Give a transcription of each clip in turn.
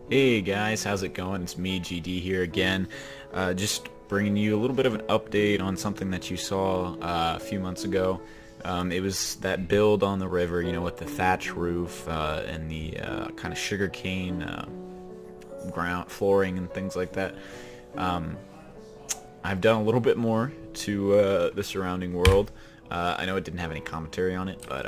Hey guys, how's it going? It's me, GD here again. Just bringing you a little bit of an update on something that you saw a few months ago. It was that build on the river, with the thatch roof and the kind of sugarcane ground flooring and things like that. Um, I've done a little bit more to the surrounding world. I know it didn't have any commentary on it, but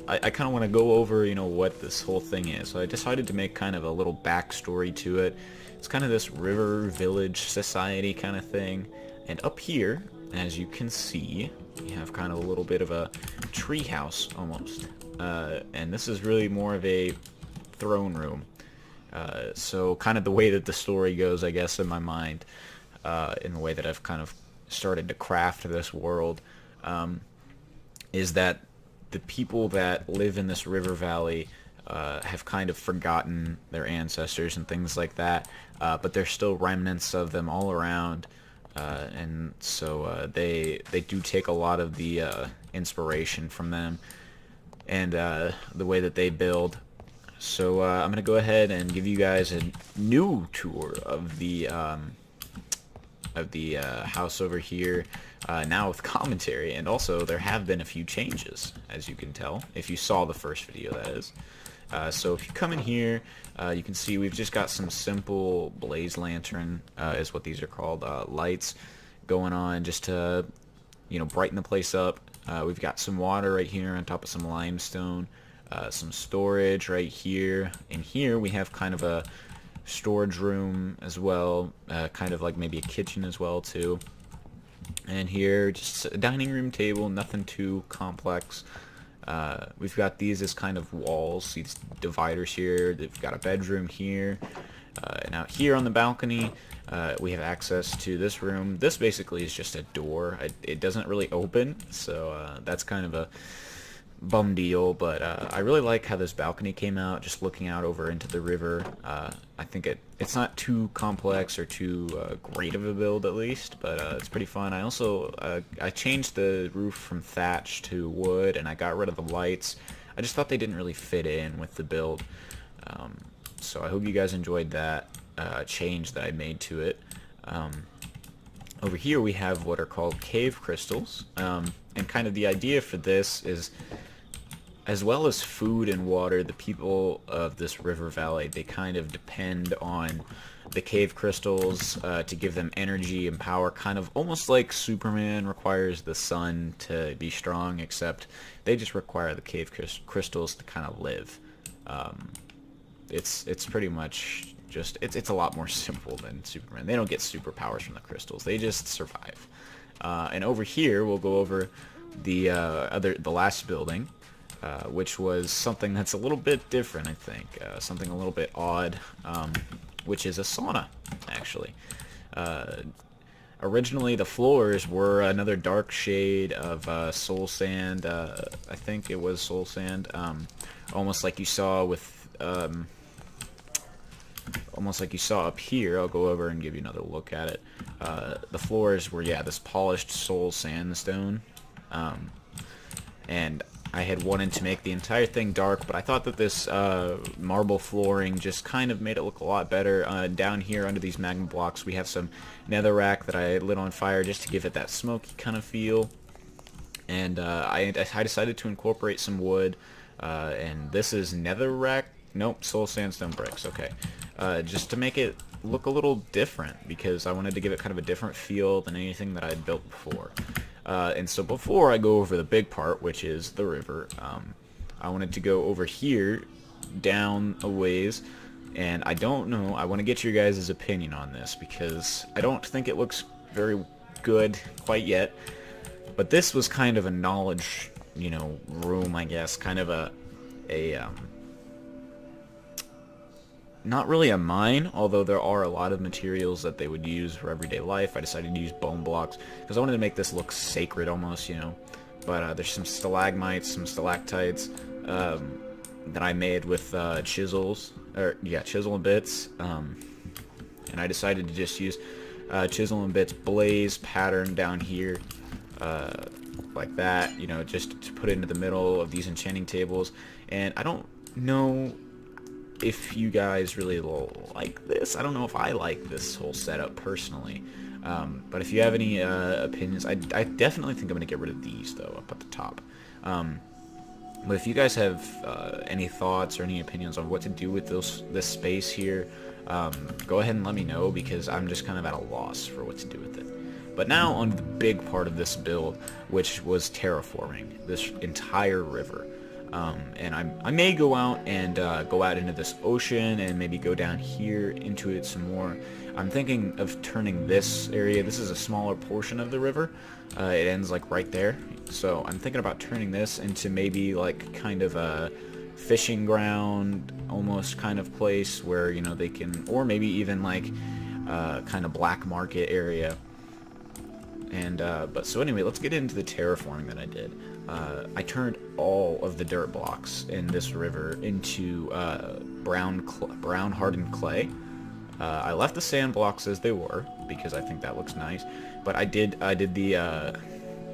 I kind of want to go over, what this whole thing is. So I decided to make kind of a little backstory to it. It's kind of this river village society kind of thing. And up here, as you can see, you have kind of a little bit of a tree house almost. And this is really more of a throne room. So kind of the way that the story goes, I guess, in my mind, in the way that I've kind of started to craft this world, is that the people that live in this river valley have kind of forgotten their ancestors and things like that, but there's still remnants of them all around, and so they do take a lot of the inspiration from them and the way that they build. So I'm gonna go ahead and give you guys a new tour of the house over here, now with commentary, and also there have been a few changes, as you can tell, if you saw the first video, that is. So if you come in here, you can see we've just got some simple blaze lantern, is what these are called, lights going on just to, brighten the place up. We've got some water right here on top of some limestone, some storage right here. In here we have kind of a storage room as well, kind of like maybe a kitchen as well too. And here, just a dining room table, nothing too complex. We've got these as kind of walls, these dividers here. They've got a bedroom here. And out here on the balcony, we have access to this room. This basically is just a door. It doesn't really open, so that's kind of a bum deal, but I really like how this balcony came out, just looking out over into the river. I think it's not too complex or too great of a build, at least, but it's pretty fun. I also I changed the roof from thatch to wood, and I got rid of the lights. I just thought they didn't really fit in with the build, so I hope you guys enjoyed that change that I made to it. Over here we have what are called cave crystals, and kind of the idea for this is, as well as food and water, the people of this river valley, they kind of depend on the cave crystals to give them energy and power, kind of almost like Superman requires the sun to be strong, except they just require the cave crystals to kind of live. It's pretty much just, it's a lot more simple than Superman. They don't get superpowers from the crystals, they just survive. And over here we'll go over the last building, which was something that's a little bit different, I think. Something a little bit odd, which is a sauna, actually. Originally, the floors were another dark shade of soul sand. I think it was soul sand, almost like you saw with, almost like you saw up here. I'll go over and give you another look at it. The floors were, yeah, this polished soul sandstone, and I had wanted to make the entire thing dark, but I thought that this marble flooring just kind of made it look a lot better. Down here under these magma blocks we have some netherrack that I lit on fire just to give it that smoky kind of feel. And I decided to incorporate some wood, and this is netherrack, nope, soul sandstone bricks, okay. Just to make it look a little different, because I wanted to give it kind of a different feel than anything that I'd built before. And so before I go over the big part, which is the river, I wanted to go over here, down a ways, and I don't know, I want to get your guys' opinion on this, because I don't think it looks very good quite yet, but this was kind of a knowledge, room, I guess, kind of a not really a mine, although there are a lot of materials that they would use for everyday life. I decided to use bone blocks because I wanted to make this look sacred almost, But there's some stalagmites, some stalactites that I made with chisels, chisel and bits. And I decided to just use chisel and bits blaze pattern down here, like that, just to put it into the middle of these enchanting tables. And I don't know if you guys really like this. I don't know if I like this whole setup personally. But if you have any opinions, I definitely think I'm going to get rid of these, though, up at the top. But if you guys have any thoughts or any opinions on what to do with this space here, go ahead and let me know, because I'm just kind of at a loss for what to do with it. But now on the big part of this build, which was terraforming this entire river. And I may go out and go out into this ocean and maybe go down here into it some more. I'm thinking of turning this area, this is a smaller portion of the river, it ends like right there, so I'm thinking about turning this into maybe like kind of a fishing ground almost kind of place where, you know, they can, or maybe even like kind of black market area. And but so anyway, let's get into the terraforming that I did. I turned all of the dirt blocks in this river into brown hardened clay. I left the sand blocks as they were because I think that looks nice, but I did the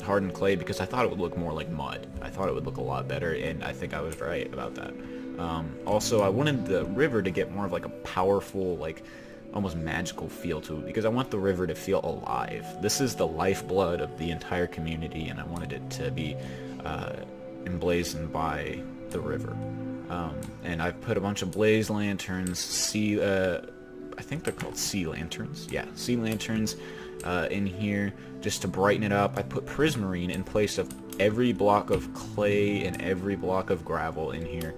hardened clay because I thought it would look more like mud. I thought it would look a lot better, and I think I was right about that. Also, I wanted the river to get more of like a powerful, like almost magical feel to it, because I want the river to feel alive. This is the lifeblood of the entire community, and I wanted it to be emblazoned by the river. And I've put a bunch of blaze lanterns, I think they're called sea lanterns. Yeah, sea lanterns in here just to brighten it up. I put prismarine in place of every block of clay and every block of gravel in here.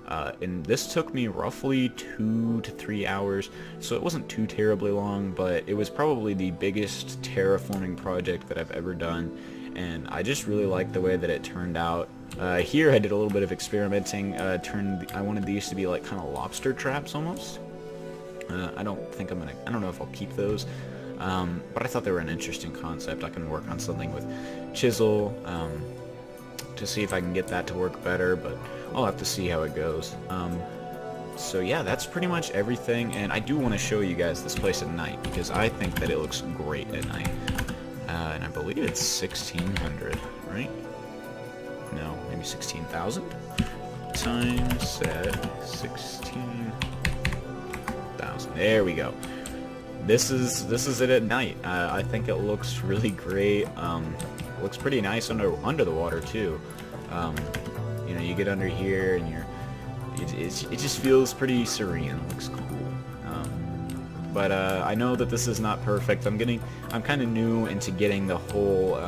And this took me roughly 2 to 3 hours, so it wasn't too terribly long, but it was probably the biggest terraforming project that I've ever done, and I just really liked the way that it turned out. Here I did a little bit of experimenting. I wanted these to be like kind of lobster traps almost. I don't know if I'll keep those, but I thought they were an interesting concept. I can work on something with chisel to see if I can get that to work better, but I'll have to see how it goes. So yeah, that's pretty much everything, and I do want to show you guys this place at night because I think that it looks great at night. And I believe it's 1600, right? No, maybe 16,000 times 16,000. There we go. This is it at night. I think it looks really great. It looks pretty nice under the water too. You know, you get under here and it just feels pretty serene. It looks cool. But I know that this is not perfect. I'm kind of new into getting the whole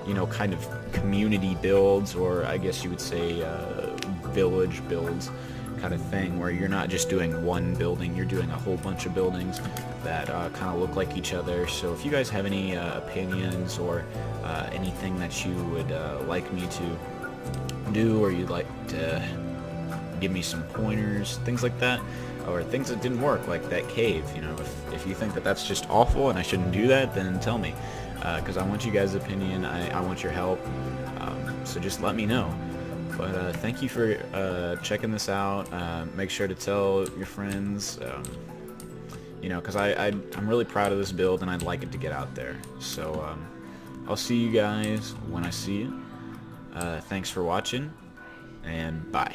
you know, kind of community builds, or I guess you would say village builds kind of thing, where you're not just doing one building, you're doing a whole bunch of buildings that kind of look like each other. So if you guys have any opinions or anything that you would like me to do, or you'd like to give me some pointers, things like that, or things that didn't work, like that cave, you know, if you think that that's just awful and I shouldn't do that, then tell me, because I want you guys' opinion, I want your help, so just let me know. But thank you for checking this out. Make sure to tell your friends, you know, because I'm really proud of this build and I'd like it to get out there. So I'll see you guys when I see you. Thanks for watching, and bye.